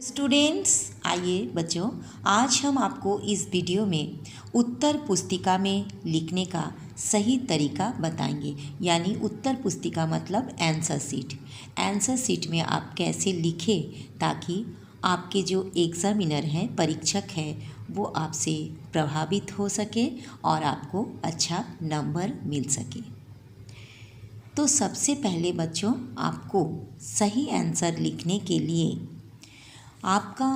Students, आइए बच्चों, आज हम आपको इस वीडियो में उत्तर पुस्तिका में लिखने का सही तरीका बताएंगे। यानी उत्तर पुस्तिका मतलब आंसर शीट। आंसर शीट में आप कैसे लिखें ताकि आपके जो एग्जामिनर हैं, परीक्षक हैं, वो आपसे प्रभावित हो सके और आपको अच्छा नंबर मिल सके। तो सबसे पहले बच्चों, आपको सही आंसर लिखने के लिए आपका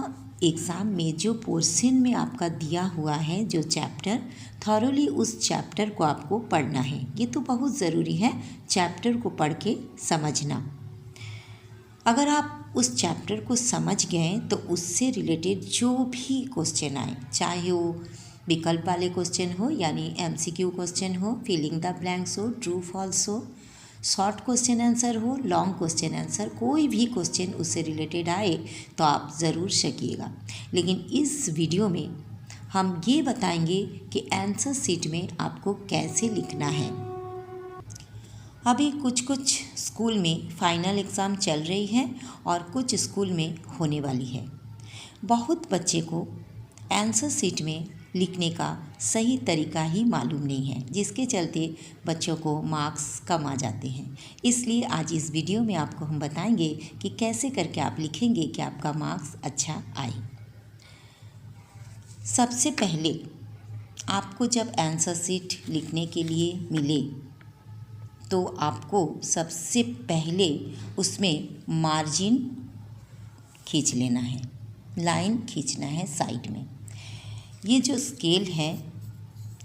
एग्ज़ाम में जो पोर्शन में आपका दिया हुआ है, जो चैप्टर, थॉरोली उस चैप्टर को आपको पढ़ना है। ये तो बहुत ज़रूरी है चैप्टर को पढ़ के समझना। अगर आप उस चैप्टर को समझ गए तो उससे रिलेटेड जो भी क्वेश्चन आए, चाहे वो विकल्प वाले क्वेश्चन हो यानी MCQ क्वेश्चन हो, फिलिंग द ब्लैंक्स हो, ट्रू फॉल्स हो, शॉर्ट क्वेश्चन आंसर हो, लॉन्ग क्वेश्चन आंसर, कोई भी क्वेश्चन उससे रिलेटेड आए तो आप ज़रूर सीखिएगा। लेकिन इस वीडियो में हम ये बताएंगे कि आंसर शीट में आपको कैसे लिखना है। अभी कुछ स्कूल में फाइनल एग्ज़ाम चल रही है और कुछ स्कूल में होने वाली है। बहुत बच्चे को आंसर शीट में लिखने का सही तरीका ही मालूम नहीं है, जिसके चलते बच्चों को मार्क्स कम आ जाते हैं। इसलिए आज इस वीडियो में आपको हम बताएंगे कि कैसे करके आप लिखेंगे कि आपका मार्क्स अच्छा आए। सबसे पहले आपको जब आंसर शीट लिखने के लिए मिले तो आपको सबसे पहले उसमें मार्जिन खींच लेना है, लाइन खींचना है साइड में। ये जो स्केल है,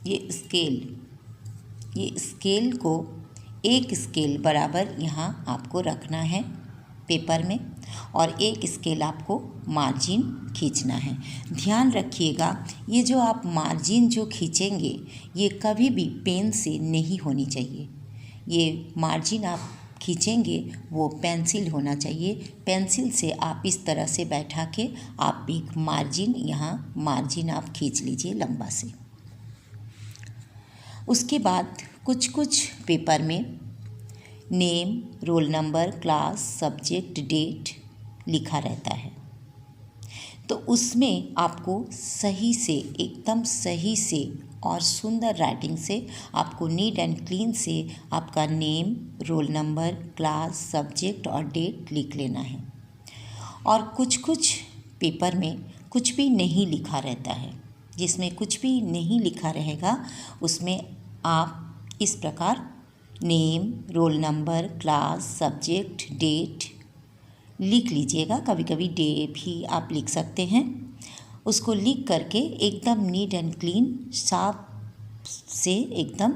ये स्केल को एक स्केल बराबर यहाँ आपको रखना है पेपर में और एक स्केल आपको मार्जिन खींचना है। ध्यान रखिएगा, ये जो आप मार्जिन जो खींचेंगे ये कभी भी पेन से नहीं होनी चाहिए। ये मार्जिन आप खींचेंगे वो पेंसिल होना चाहिए। पेंसिल से आप इस तरह से बैठा के आप एक मार्जिन आप खींच लीजिए लंबा से। उसके बाद कुछ पेपर में name, roll number, class, subject, date लिखा रहता है। तो उसमें आपको सही से, एकदम सही से और सुंदर राइटिंग से आपको नीट एंड क्लीन से आपका name, roll number, class, subject और डेट लिख लेना है। और कुछ पेपर में कुछ भी नहीं लिखा रहता है। जिसमें कुछ भी नहीं लिखा रहेगा उसमें आप इस प्रकार name, roll number, class, subject, date लिख लीजिएगा। कभी कभी डे भी आप लिख सकते हैं। उसको लिख करके एकदम नीट एंड क्लीन, साफ से एकदम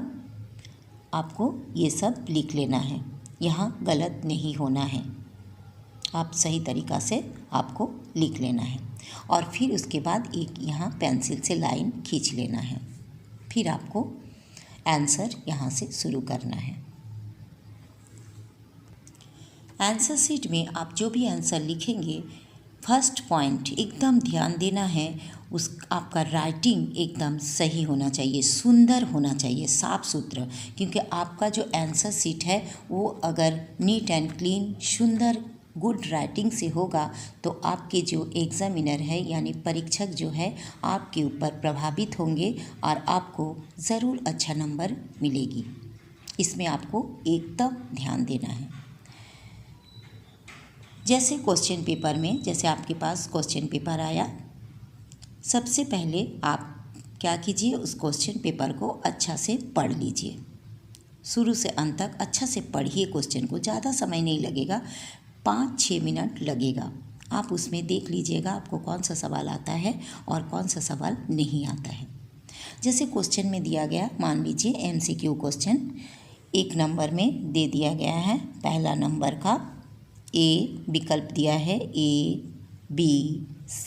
आपको ये सब लिख लेना है। यहाँ गलत नहीं होना है, आप सही तरीक़ा से आपको लिख लेना है। और फिर उसके बाद एक यहाँ पेंसिल से लाइन खींच लेना है। फिर आपको आंसर यहाँ से शुरू करना है। आंसर शीट में आप जो भी आंसर लिखेंगे, फर्स्ट पॉइंट एकदम ध्यान देना है, आपका राइटिंग एकदम सही होना चाहिए, सुंदर होना चाहिए, साफ सुथरा। क्योंकि आपका जो आंसर शीट है वो अगर नीट एंड क्लीन, सुंदर, गुड राइटिंग से होगा तो आपके जो एग्जामिनर है यानी परीक्षक जो है आपके ऊपर प्रभावित होंगे और आपको ज़रूर अच्छा नंबर मिलेगी। इसमें आपको एकदम ध्यान देना है। जैसे क्वेश्चन पेपर में, जैसे आपके पास क्वेश्चन पेपर आया, सबसे पहले आप क्या कीजिए, उस क्वेश्चन पेपर को अच्छा से पढ़ लीजिए। शुरू से अंत तक अच्छा से पढ़िए क्वेश्चन को। ज़्यादा समय नहीं लगेगा, 5-6 मिनट लगेगा। आप उसमें देख लीजिएगा आपको कौन सा सवाल आता है और कौन सा सवाल नहीं आता है। जैसे क्वेश्चन में दिया गया, मान लीजिए MCQ क्वेश्चन 1 नंबर में दे दिया गया है। पहला नंबर का ए विकल्प दिया है, A, B, C,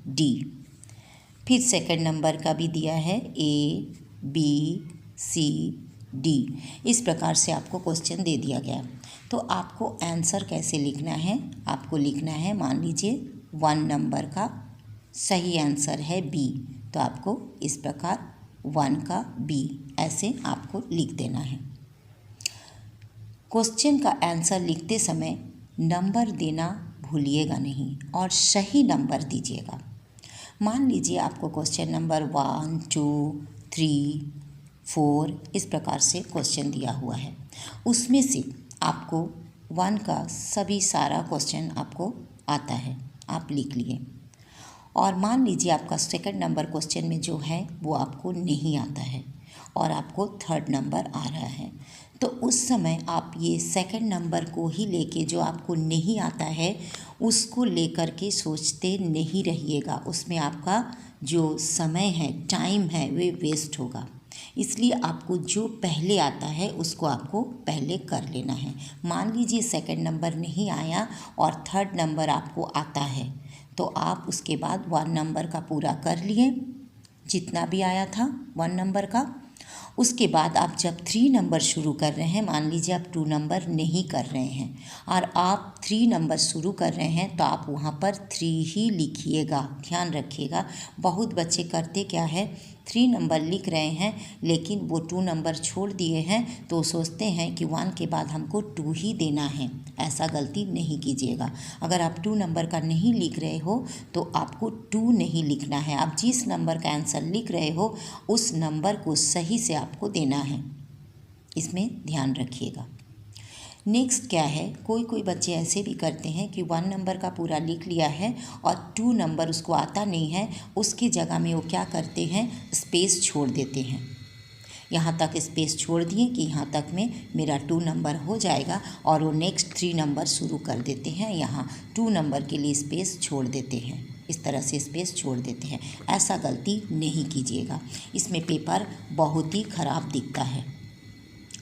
D। फिर सेकंड नंबर का भी दिया है A, B, C, D। इस प्रकार से आपको क्वेश्चन दे दिया गया। तो आपको आंसर कैसे लिखना है, आपको लिखना है, मान लीजिए 1 नंबर का सही आंसर है B, तो आपको इस प्रकार 1 का B ऐसे आपको लिख देना है। क्वेश्चन का आंसर लिखते समय नंबर देना भूलिएगा नहीं और सही नंबर दीजिएगा। मान लीजिए आपको क्वेश्चन नंबर 1, 2, 3, 4 इस प्रकार से क्वेश्चन दिया हुआ है। उसमें से आपको 1 का सभी सारा क्वेश्चन आपको आता है, आप लिख लिए। और मान लीजिए आपका सेकंड नंबर क्वेश्चन में जो है वो आपको नहीं आता है और आपको थर्ड नंबर आ रहा है, तो उस समय आप ये सेकंड नंबर को ही लेके, जो आपको नहीं आता है उसको लेकर के सोचते नहीं रहिएगा। उसमें आपका जो समय है, टाइम है, वे वेस्ट होगा। इसलिए आपको जो पहले आता है उसको आपको पहले कर लेना है। मान लीजिए सेकंड नंबर नहीं आया और थर्ड नंबर आपको आता है, तो आप उसके बाद 1 नंबर का पूरा कर लिए, जितना भी आया था 1 नंबर का। उसके बाद आप जब 3 नंबर शुरू कर रहे हैं, मान लीजिए आप 2 नंबर नहीं कर रहे हैं और आप 3 नंबर शुरू कर रहे हैं, तो आप वहाँ पर 3 ही लिखिएगा। ध्यान रखिएगा, बहुत बच्चे करते क्या है, 3 नंबर लिख रहे हैं लेकिन वो 2 नंबर छोड़ दिए हैं, तो सोचते हैं कि 1 के बाद हमको 2 ही देना है। ऐसा गलती नहीं कीजिएगा। अगर आप 2 नंबर का नहीं लिख रहे हो तो आपको 2 नहीं लिखना है। आप जिस नंबर का आंसर लिख रहे हो उस नंबर को सही से आपको देना है, इसमें ध्यान रखिएगा। नेक्स्ट क्या है, कोई बच्चे ऐसे भी करते हैं कि 1 नंबर का पूरा लिख लिया है और 2 नंबर उसको आता नहीं है, उसकी जगह में वो क्या करते हैं, स्पेस छोड़ देते हैं। यहाँ तक स्पेस छोड़ दिए कि यहाँ तक में मेरा 2 नंबर हो जाएगा और वो नेक्स्ट 3 नंबर शुरू कर देते हैं। यहाँ 2 नंबर के लिए स्पेस छोड़ देते हैं, इस तरह से स्पेस छोड़ देते हैं। ऐसा गलती नहीं कीजिएगा, इसमें पेपर बहुत ही ख़राब दिखता है।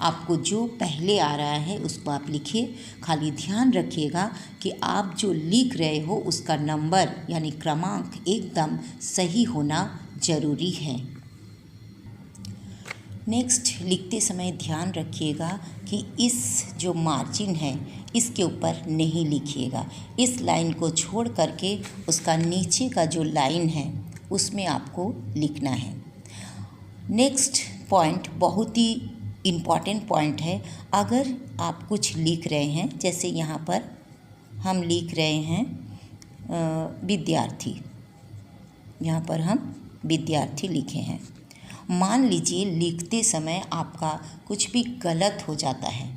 आपको जो पहले आ रहा है उसको आप लिखिए। खाली ध्यान रखिएगा कि आप जो लिख रहे हो उसका नंबर यानी क्रमांक एकदम सही होना ज़रूरी है। नेक्स्ट, लिखते समय ध्यान रखिएगा कि इस जो मार्जिन है इसके ऊपर नहीं लिखिएगा। इस लाइन को छोड़ करके उसका नीचे का जो लाइन है उसमें आपको लिखना है। नेक्स्ट पॉइंट बहुत ही इम्पॉर्टेंट पॉइंट है। अगर आप कुछ लिख रहे हैं, जैसे यहाँ पर हम लिख रहे हैं विद्यार्थी, यहाँ पर हम विद्यार्थी लिखे हैं। मान लीजिए लिखते समय आपका कुछ भी गलत हो जाता है,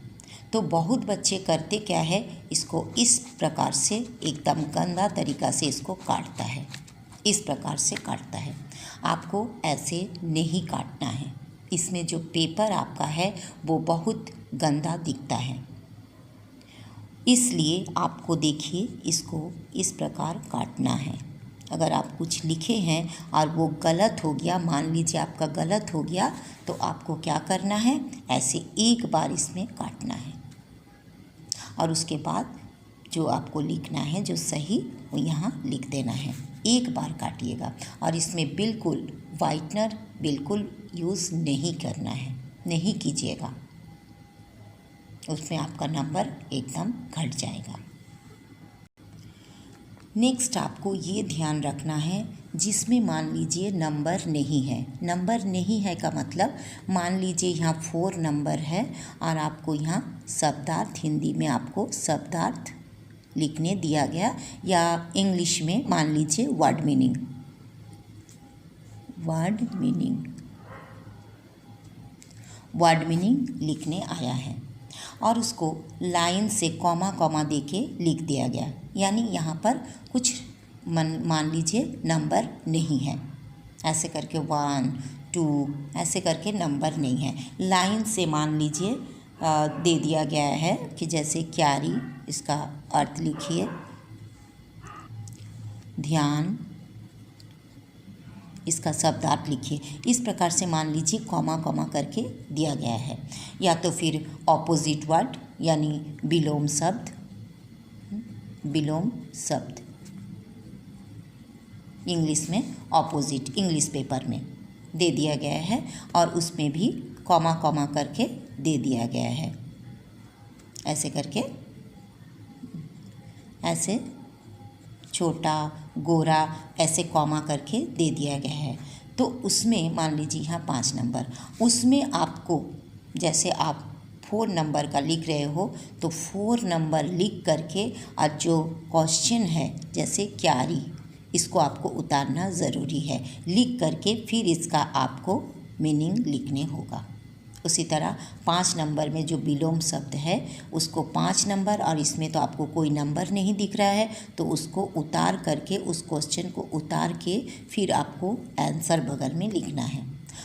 तो बहुत बच्चे करते क्या है, इसको इस प्रकार से एकदम गंदा तरीक़ा से इसको काटता है, इस प्रकार से काटता है। आपको ऐसे नहीं काटना है। इसमें जो पेपर आपका है वो बहुत गंदा दिखता है, इसलिए आपको देखिए इसको इस प्रकार काटना है। अगर आप कुछ लिखे हैं और वो गलत हो गया, मान लीजिए आपका गलत हो गया, तो आपको क्या करना है, ऐसे एक बार इसमें काटना है और उसके बाद जो आपको लिखना है जो सही, वो यहाँ लिख देना है। एक बार काटिएगा और इसमें बिल्कुल वाइटनर बिल्कुल यूज़ नहीं करना है, नहीं कीजिएगा, उसमें आपका नंबर एकदम घट जाएगा। नेक्स्ट आपको ये ध्यान रखना है, जिसमें मान लीजिए नंबर नहीं है। नंबर नहीं है का मतलब, मान लीजिए यहाँ 4 नंबर है और आपको यहाँ शब्दार्थ, हिंदी में आपको शब्दार्थ लिखने दिया गया, या इंग्लिश में मान लीजिए वर्ड मीनिंग, वर्ड मीनिंग लिखने आया है और उसको लाइन से कॉमा देके लिख दिया गया, यानी यहाँ पर कुछ मान लीजिए नंबर नहीं है, ऐसे करके 1, 2 ऐसे करके नंबर नहीं है, लाइन से मान लीजिए दे दिया गया है कि जैसे क्यारी, इसका अर्थ लिखिए, ध्यान, इसका शब्दार्थ लिखिए। इस प्रकार से मान लीजिए कॉमा करके दिया गया है। या तो फिर ऑपोजिट वर्ड यानी विलोम शब्द, इंग्लिश में ऑपोजिट, इंग्लिश पेपर में दे दिया गया है और उसमें भी कॉमा करके दे दिया गया है, ऐसे करके, ऐसे छोटा, गोरा, ऐसे कॉमा करके दे दिया गया है। तो उसमें मान लीजिए यहाँ 5 नंबर, उसमें आपको, जैसे आप 4 नंबर का लिख रहे हो तो 4 नंबर लिख करके और जो क्वेश्चन है जैसे क्यारी, इसको आपको उतारना ज़रूरी है। लिख करके फिर इसका आपको मीनिंग लिखने होगा। उसी तरह 5 नंबर में जो विलोम शब्द है उसको 5 नंबर, और इसमें तो आपको कोई नंबर नहीं दिख रहा है तो उसको उतार करके, उस क्वेश्चन को उतार के फिर आपको आंसर बगल में लिखना है।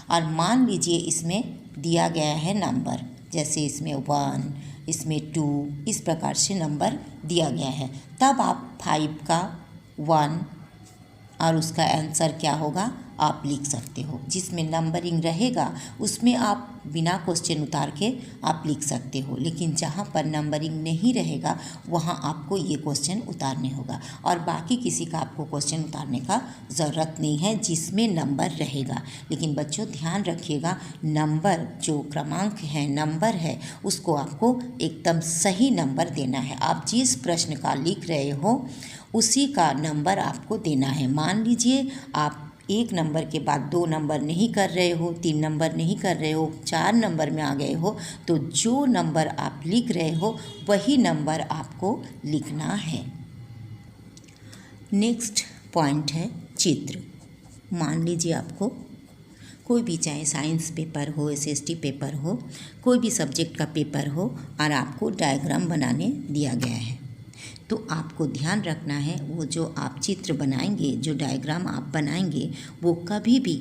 और मान लीजिए इसमें दिया गया है नंबर, जैसे इसमें 1, इसमें 2, इस प्रकार से नंबर दिया गया है, तब आप 5 का 1 और उसका आंसर क्या होगा आप लिख सकते हो। जिसमें नंबरिंग रहेगा उसमें आप बिना क्वेश्चन उतार के आप लिख सकते हो, लेकिन जहाँ पर नंबरिंग नहीं रहेगा वहाँ आपको ये क्वेश्चन उतारने होगा, और बाकी किसी का आपको क्वेश्चन उतारने का ज़रूरत नहीं है जिसमें नंबर रहेगा। लेकिन बच्चों ध्यान रखिएगा, नंबर जो क्रमांक है, नंबर है, उसको आपको एकदम सही नंबर देना है। आप जिस प्रश्न का लिख रहे हो उसी का नंबर आपको देना है। मान लीजिए आप 1 नंबर के बाद 2 नंबर नहीं कर रहे हो, 3 नंबर नहीं कर रहे हो, 4 नंबर में आ गए हो, तो जो नंबर आप लिख रहे हो वही नंबर आपको लिखना है। नेक्स्ट पॉइंट है चित्र। मान लीजिए आपको कोई भी, चाहे साइंस पेपर हो, एसएसटी पेपर हो, कोई भी सब्जेक्ट का पेपर हो, और आपको डायग्राम बनाने दिया गया है, तो आपको ध्यान रखना है वो जो आप चित्र बनाएंगे, जो डायग्राम आप बनाएंगे, वो कभी भी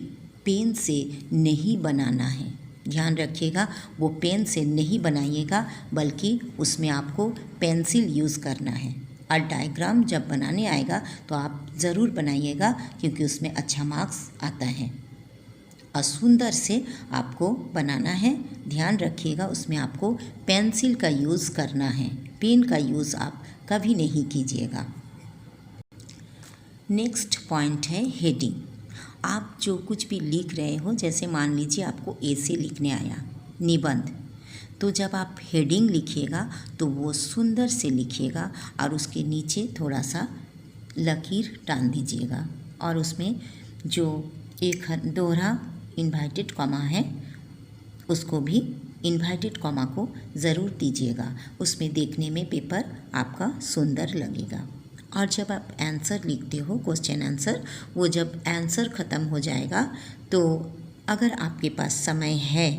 पेन से नहीं बनाना है। ध्यान रखिएगा, वो पेन से नहीं बनाइएगा, बल्कि उसमें आपको पेंसिल यूज़ करना है। और डायग्राम जब बनाने आएगा तो आप ज़रूर बनाइएगा, क्योंकि उसमें अच्छा मार्क्स आता है। और सुंदर से आपको बनाना है। ध्यान रखिएगा, उसमें आपको पेंसिल का यूज़ करना है, पेन का यूज़ आप कभी नहीं कीजिएगा। नेक्स्ट पॉइंट है हेडिंग। आप जो कुछ भी लिख रहे हो, जैसे मान लीजिए आपको ए से लिखने आया निबंध, तो जब आप हेडिंग लिखिएगा तो वो सुंदर से लिखिएगा और उसके नीचे थोड़ा सा लकीर टान दीजिएगा, और उसमें जो एक दोहरा इन्वर्टेड कॉमा है उसको भी इन्वर्टेड कॉमा को ज़रूर दीजिएगा। उसमें देखने में पेपर आपका सुंदर लगेगा। और जब आप आंसर लिखते हो, क्वेश्चन आंसर, वो जब आंसर ख़त्म हो जाएगा तो अगर आपके पास समय है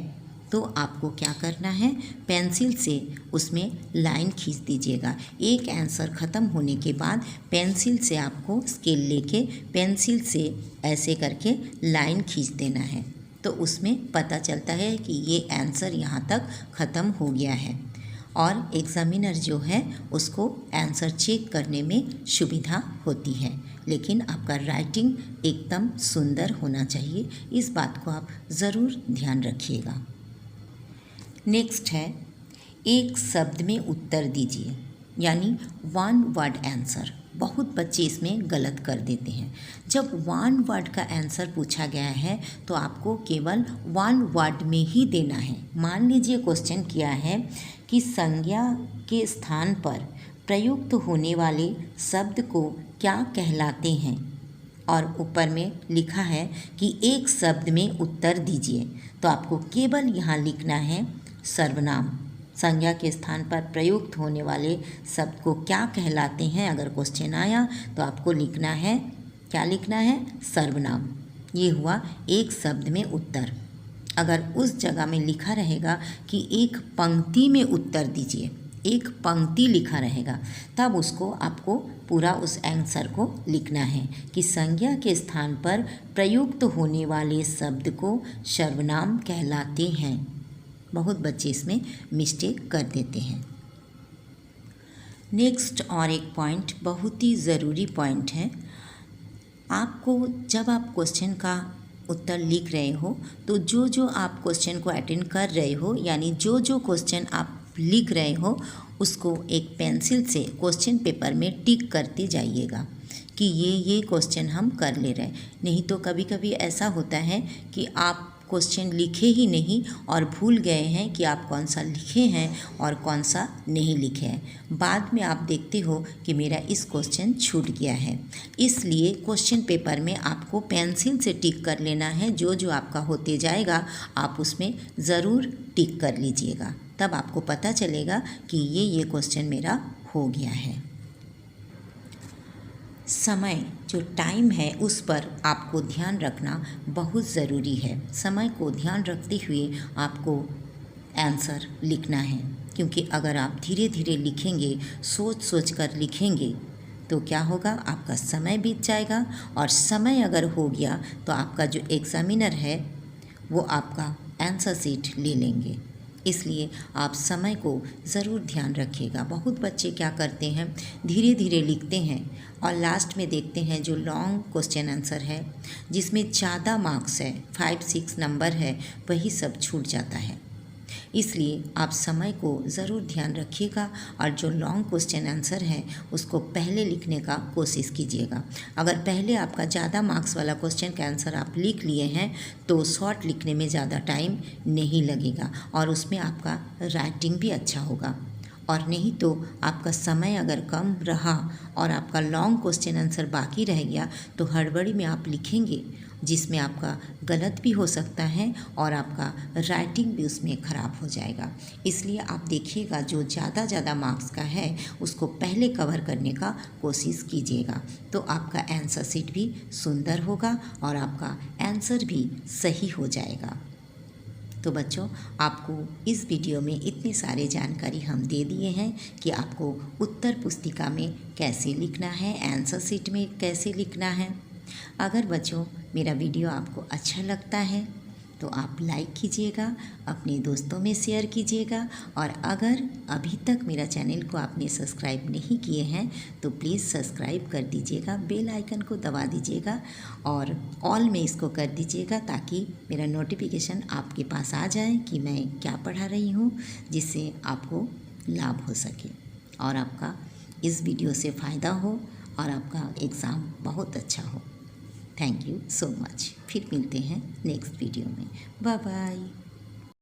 तो आपको क्या करना है, पेंसिल से उसमें लाइन खींच दीजिएगा। एक आंसर ख़त्म होने के बाद पेंसिल से आपको स्केल लेके पेंसिल से ऐसे करके लाइन खींच देना है, तो उसमें पता चलता है कि ये आंसर यहाँ तक ख़त्म हो गया है, और एग्ज़ामिनर जो है उसको आंसर चेक करने में सुविधा होती है। लेकिन आपका राइटिंग एकदम सुंदर होना चाहिए, इस बात को आप ज़रूर ध्यान रखिएगा। नेक्स्ट है एक शब्द में उत्तर दीजिए, यानी 1 वर्ड आंसर। बहुत बच्चे इसमें गलत कर देते हैं। जब 1 वर्ड का आंसर पूछा गया है तो आपको केवल 1 वर्ड में ही देना है। मान लीजिए क्वेश्चन किया है कि संज्ञा के स्थान पर प्रयुक्त होने वाले शब्द को क्या कहलाते हैं, और ऊपर में लिखा है कि एक शब्द में उत्तर दीजिए, तो आपको केवल यहाँ लिखना है सर्वनाम। संज्ञा के स्थान पर प्रयुक्त होने वाले शब्द को क्या कहलाते हैं, अगर क्वेश्चन आया तो आपको लिखना है, क्या लिखना है, सर्वनाम। ये हुआ एक शब्द में उत्तर। अगर उस जगह में लिखा रहेगा कि एक पंक्ति में उत्तर दीजिए, एक पंक्ति लिखा रहेगा, तब उसको आपको पूरा उस आंसर को लिखना है कि संज्ञा के स्थान पर प्रयुक्त होने वाले शब्द को सर्वनाम कहलाते हैं। बहुत बच्चे इसमें मिस्टेक कर देते हैं। नेक्स्ट और एक पॉइंट, बहुत ही ज़रूरी पॉइंट है। आपको जब आप क्वेश्चन का उत्तर लिख रहे हो तो जो जो आप क्वेश्चन को अटेंड कर रहे हो, यानी जो जो क्वेश्चन आप लिख रहे हो उसको एक पेंसिल से क्वेश्चन पेपर में टिक करते जाइएगा कि ये क्वेश्चन हम कर ले रहे हैं। नहीं तो कभी कभी ऐसा होता है कि आप क्वेश्चन लिखे ही नहीं और भूल गए हैं कि आप कौन सा लिखे हैं और कौन सा नहीं लिखे हैं। बाद में आप देखते हो कि मेरा इस क्वेश्चन छूट गया है। इसलिए क्वेश्चन पेपर में आपको पेंसिल से टिक कर लेना है। जो जो आपका होते जाएगा आप उसमें ज़रूर टिक कर लीजिएगा, तब आपको पता चलेगा कि ये क्वेश्चन मेरा हो गया है। समय जो टाइम है उस पर आपको ध्यान रखना बहुत ज़रूरी है। समय को ध्यान रखते हुए आपको आंसर लिखना है, क्योंकि अगर आप धीरे धीरे लिखेंगे, सोच सोच कर लिखेंगे तो क्या होगा, आपका समय बीत जाएगा। और समय अगर हो गया तो आपका जो एग्ज़ामिनर है वो आपका आंसर शीट ले लेंगे। इसलिए आप समय को ज़रूर ध्यान रखिएगा। बहुत बच्चे क्या करते हैं, धीरे धीरे लिखते हैं और लास्ट में देखते हैं जो लॉन्ग क्वेश्चन आंसर है जिसमें ज़्यादा मार्क्स है, 5-6 नंबर है, वही सब छूट जाता है। इसलिए आप समय को ज़रूर ध्यान रखिएगा और जो लॉन्ग क्वेश्चन आंसर है उसको पहले लिखने का कोशिश कीजिएगा। अगर पहले आपका ज़्यादा मार्क्स वाला क्वेश्चन का आंसर आप लिख लिए हैं तो शॉर्ट लिखने में ज़्यादा टाइम नहीं लगेगा और उसमें आपका राइटिंग भी अच्छा होगा। और नहीं तो आपका समय अगर कम रहा और आपका लॉन्ग क्वेश्चन आंसर बाकी रह गया तो हड़बड़ी में आप लिखेंगे जिसमें आपका गलत भी हो सकता है और आपका राइटिंग भी उसमें ख़राब हो जाएगा। इसलिए आप देखिएगा जो ज़्यादा मार्क्स का है उसको पहले कवर करने का कोशिश कीजिएगा, तो आपका आंसर शीट भी सुंदर होगा और आपका आंसर भी सही हो जाएगा। तो बच्चों, आपको इस वीडियो में इतनी सारी जानकारी हम दे दिए हैं कि आपको उत्तर पुस्तिका में कैसे लिखना है, आंसर शीट में कैसे लिखना है। अगर बच्चों मेरा वीडियो आपको अच्छा लगता है तो आप लाइक कीजिएगा, अपने दोस्तों में शेयर कीजिएगा और अगर अभी तक मेरा चैनल को आपने सब्सक्राइब नहीं किए हैं तो प्लीज़ सब्सक्राइब कर दीजिएगा, बेल आइकन को दबा दीजिएगा और ऑल में इसको कर दीजिएगा ताकि मेरा नोटिफिकेशन आपके पास आ जाए कि मैं क्या पढ़ा रही हूँ, जिससे आपको लाभ हो सके और आपका इस वीडियो से फ़ायदा हो और आपका एग्ज़ाम बहुत अच्छा हो। Thank you so much. फिर मिलते हैं नेक्स्ट वीडियो में। Bye bye.